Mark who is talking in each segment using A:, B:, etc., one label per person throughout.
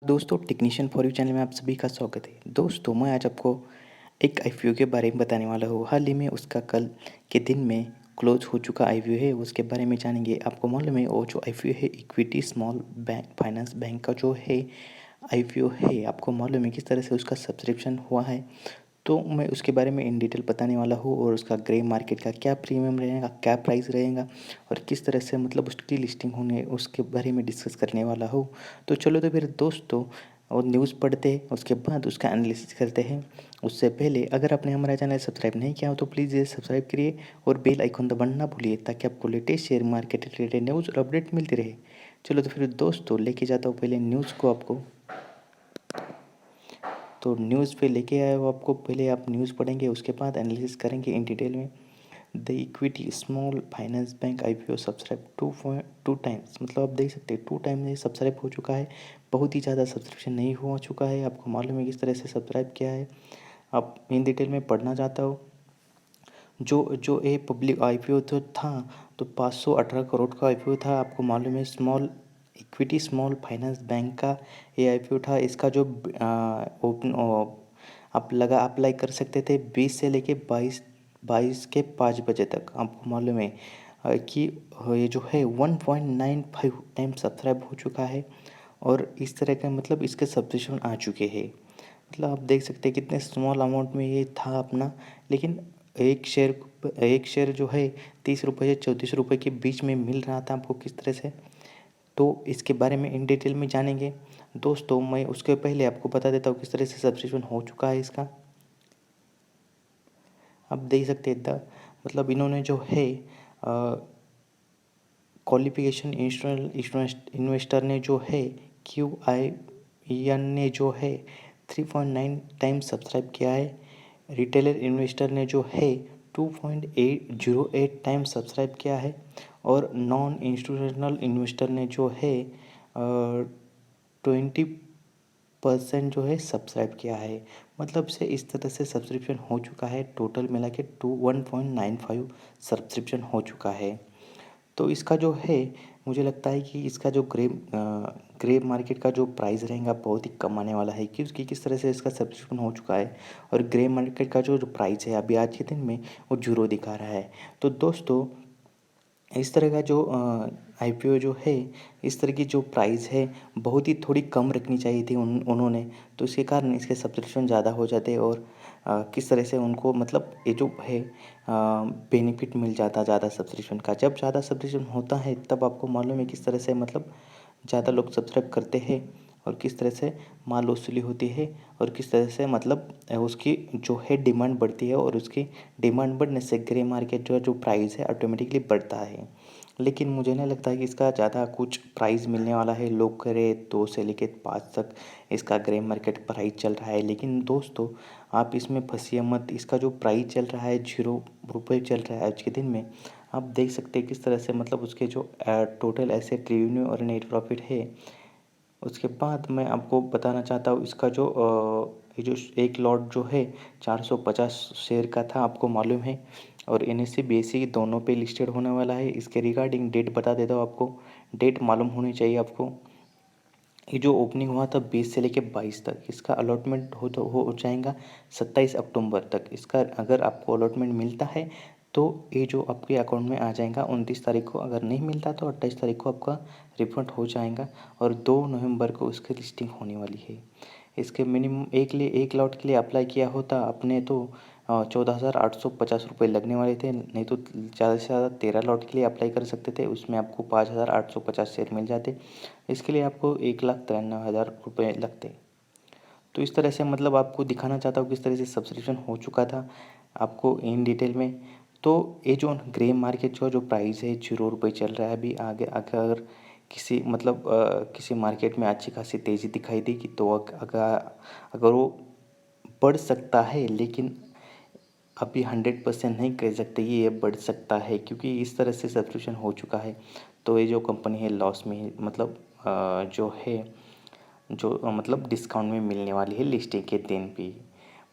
A: दोस्तों technician for you channel में आप सभी का स्वागत है। दोस्तों मैं आज आपको एक आईपीओ के बारे में बताने वाला हूँ। हाल ही में उसका कल के दिन में क्लोज हो चुका आईपीओ है, उसके बारे में जानेंगे। आपको मालूम है वो जो आईपीओ है equity small bank finance bank का जो है आईपीओ है, आपको मालूम है किस तरह से उसका सब्सक्रिप्शन हुआ है। तो मैं उसके बारे में इन डिटेल बताने वाला हूँ और उसका ग्रे मार्केट का क्या प्रीमियम रहेगा, क्या प्राइस रहेगा और किस तरह से मतलब उसकी लिस्टिंग होने उसके बारे में डिस्कस करने वाला हूँ। तो चलो तो फिर दोस्तों और न्यूज़ पढ़ते हैं, उसके बाद उसका एनालिसिस करते हैं। उससे पहले अगर आपने हमारा चैनल सब्सक्राइब नहीं किया हो तो प्लीज़ ये सब्सक्राइब करिए और बेल आइकन दबाना ना भूलिए, ताकि आपको latest share market related news और अपडेट मिलती रहे। चलो तो फिर दोस्तों लेके जाता हूँ पहले न्यूज़ को आपको। तो न्यूज़ पे लेके आया हो आपको, पहले आप न्यूज़ पढ़ेंगे, उसके बाद एनालिसिस करेंगे इन डिटेल में। The equity small finance bank IPO subscribe 2 times, मतलब आप देख सकते हैं 2 टाइम ये सब्सक्राइब हो चुका है। बहुत ही ज़्यादा सब्सक्रिप्शन नहीं हो चुका है, आपको मालूम है किस तरह से सब्सक्राइब किया है। आप इन डिटेल में पढ़ना चाहता हो। जो जो ये पब्लिक आईपीओ तो था, तो 518 करोड़ का आईपीओ था। आपको मालूम है small equity small finance bank का ये आईपीओ था। इसका जो ओपन आप अप्लाई कर सकते थे 20 से लेके 22 के 5 बजे तक। आपको मालूम है कि ये जो है 1.95 टाइम सब्सक्राइब हो चुका है और इस तरह का मतलब इसके सब्सक्रिप्शन आ चुके हैं। मतलब आप देख सकते हैं कितने स्मॉल अमाउंट में ये था अपना, लेकिन एक शेयर जो है 30 रुपये से 34 रुपये के बीच में मिल रहा था आपको किस तरह से। तो इसके बारे में इन डिटेल में जानेंगे। दोस्तों मैं उसके पहले आपको बता देता हूँ किस तरह से सब्सक्रिप्शन हो चुका है इसका। आप देख सकते हैं मतलब इन्होंने जो है क्वालिफिकेशन इन्वेस्टर ने जो है QIN ने जो है 3.9 टाइम्स सब्सक्राइब किया है। रिटेलर इन्वेस्टर ने जो है 2.808 टाइम्स सब्सक्राइब किया है और नॉन इंस्टीट्यूशनल इन्वेस्टर ने जो है 20% जो है सब्सक्राइब किया है। मतलब से इस तरह से सब्सक्रिप्शन हो चुका है, टोटल मिला के 1.95 सब्सक्रिप्शन हो चुका है। तो इसका जो है मुझे लगता है कि इसका जो ग्रे मार्केट का जो प्राइस रहेगा बहुत ही कम आने वाला है, क्योंकि किस तरह से इसका सब्सक्रिप्शन हो चुका है। और ग्रे मार्केट का जो प्राइस है अभी आज के दिन में वो 0 दिखा रहा है। तो दोस्तों इस तरह का जो आईपीओ जो है, इस तरह की जो प्राइस है बहुत ही थोड़ी कम रखनी चाहिए थी उन्होंने। तो इसके कारण इसके सब्सक्रिप्शन ज़्यादा हो जाते और किस तरह से उनको मतलब ये जो है बेनिफिट मिल जाता ज़्यादा सब्सक्रिप्शन का। जब ज़्यादा सब्सक्रिप्शन होता है तब आपको मालूम है किस तरह से मतलब ज़्यादा लोग सब्सक्राइब करते हैं और किस तरह से माल वसूली होती है और किस तरह से मतलब उसकी जो है डिमांड बढ़ती है और उसकी डिमांड बढ़ने से ग्रे मार्केट जो प्राइस है ऑटोमेटिकली बढ़ता है। लेकिन मुझे नहीं लगता है कि इसका ज़्यादा कुछ प्राइस मिलने वाला है। लोग कह रहे 2 से लेके 5 तक इसका ग्रे मार्केट प्राइस चल रहा है, लेकिन दोस्तों आप इसमें फंसिए मत। इसका जो प्राइस चल रहा है 0 रुपये चल रहा है आज के दिन में। आप देख सकते हैं किस तरह से मतलब उसके जो टोटल एसेट रेवेन्यू और नेट प्रॉफिट है। उसके बाद मैं आपको बताना चाहता हूँ इसका जो ये जो एक लॉट जो है 450 शेयर का था, आपको मालूम है। और NSE BSE दोनों पे लिस्टेड होने वाला है। इसके रिगार्डिंग डेट बता देता हूँ आपको, डेट मालूम होनी चाहिए आपको। ये जो ओपनिंग हुआ था 20 से लेके 22 तक, इसका अलॉटमेंट हो जाएगा 27 अक्टूबर तक। इसका अगर आपको अलॉटमेंट मिलता है तो ये जो आपके अकाउंट में आ जाएगा 29 तारीख को। अगर नहीं मिलता तो 28 तारीख को आपका रिफंड हो जाएगा और 2 नवंबर को उसकी लिस्टिंग होने वाली है। इसके मिनिमम एक लॉट के लिए अप्लाई किया होता आपने तो 14,850 रुपये लगने वाले थे। नहीं तो ज़्यादा से ज़्यादा 13 लॉट के लिए अप्लाई कर सकते थे, उसमें आपको 5,850 शेयर मिल जाते। इसके लिए आपको 1,93,000 रुपये लगते। तो इस तरह से मतलब आपको दिखाना चाहता हूँ किस तरह से सब्सक्रिप्शन हो चुका था आपको इन डिटेल में। तो ये जो ग्रे मार्केट जो प्राइस है 0 रुपये चल रहा है अभी। आगे अगर किसी मतलब किसी मार्केट में अच्छी खासी तेज़ी दिखाई देगी तो अगर अगर वो बढ़ सकता है, लेकिन अभी 100% नहीं कह सकते ये बढ़ सकता है, क्योंकि इस तरह से सब्सक्रिप्शन हो चुका है। तो ये जो कंपनी है लॉस में है, मतलब जो है जो मतलब डिस्काउंट में मिलने वाली है लिस्टिंग के दिन भी।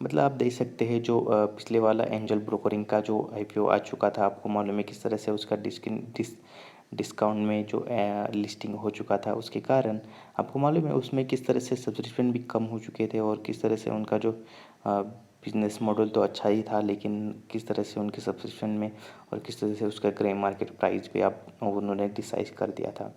A: मतलब आप देख सकते हैं जो पिछले वाला एंजल ब्रोकरिंग का जो आईपीओ आ चुका था, आपको मालूम है किस तरह से उसका डिस्काउंट में जो लिस्टिंग हो चुका था उसके कारण आपको मालूम है उसमें किस तरह से सब्सक्रिप्शन भी कम हो चुके थे और किस तरह से उनका जो बिजनेस मॉडल तो अच्छा ही था, लेकिन किस तरह से उनके सब्सक्रिप्शन में और किस तरह से उसका ग्रे मार्केट प्राइस पे आप उन्होंने डिसाइड कर दिया था।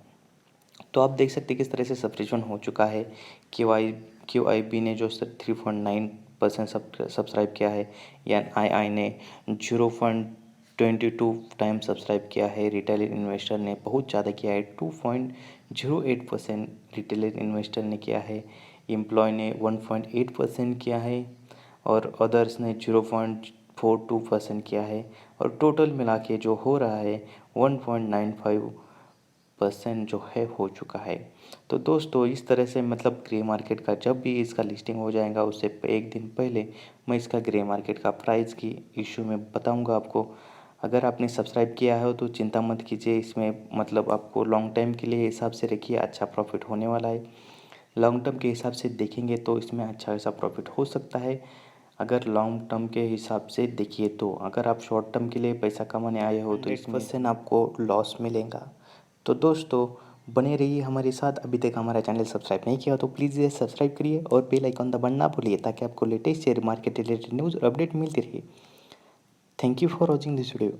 A: तो आप देख सकते हैं किस तरह से सब्सक्रिप्शन हो चुका है। QIB ने जो 3.9% सब्सक्राइब किया है, NII ने 0.22 टाइम सब्सक्राइब किया है, रिटेल इन्वेस्टर ने बहुत ज़्यादा किया है 2.08% रिटेल इन्वेस्टर ने किया है, एम्प्लॉय ने 1.8% किया है और अदर्स ने 0.42% किया है और टोटल मिला के जो हो रहा है 1.95% जो है हो चुका है। तो दोस्तों इस तरह से मतलब ग्रे मार्केट का जब भी इसका लिस्टिंग हो जाएगा उससे एक दिन पहले मैं इसका ग्रे मार्केट का प्राइस की इशू में बताऊंगा आपको। अगर आपने सब्सक्राइब किया है तो चिंता मत कीजिए, इसमें मतलब आपको लॉन्ग टाइम के लिए हिसाब से रखिए, अच्छा प्रॉफिट होने वाला है। लॉन्ग टर्म के हिसाब से देखेंगे तो इसमें अच्छा खासा प्रॉफिट हो सकता है। अगर लॉन्ग टर्म के हिसाब से देखिए तो अगर आप शॉर्ट टर्म के लिए पैसा कमाने आए हो तो इसमें 100% आपको लॉस मिलेगा। तो दोस्तों बने रहिए हमारे साथ। अभी तक हमारा चैनल सब्सक्राइब नहीं किया हो तो प्लीज़ ये सब्सक्राइब करिए और बेल आइकन दबाना ना भूलिए ताकि आपको latest share market related news और अपडेट मिलती रहे। Thank you for watching this video.